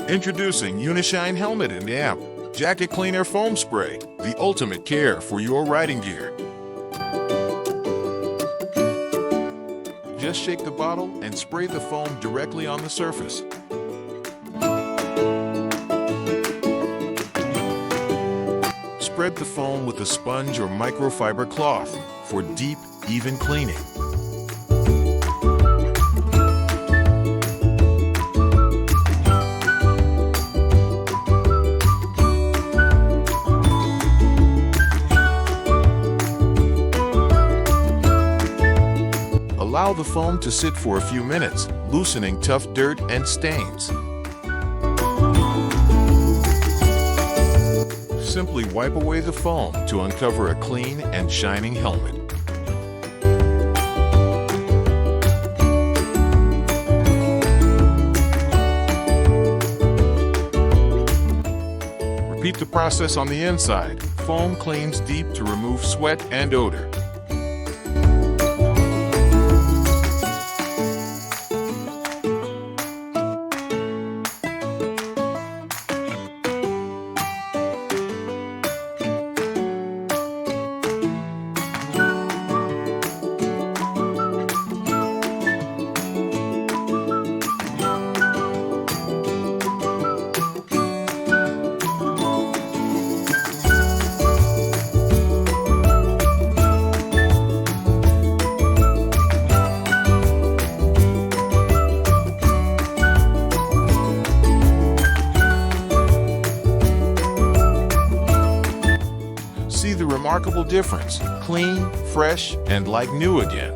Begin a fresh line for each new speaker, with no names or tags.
Introducing UNIESHINE Helmet and Amp Jacket Cleaner Foam Spray, the ultimate care for your riding gear. Just shake the bottle and spray the foam directly on the surface. Spread the foam with a sponge or microfiber cloth for deep, even cleaning. Allow the foam to sit for a few minutes, loosening tough dirt and stains. Simply wipe away the foam to uncover a clean and shining helmet. Repeat the process on the inside. Foam cleans deep to remove sweat and odor. See the remarkable difference, clean, fresh, and like new again.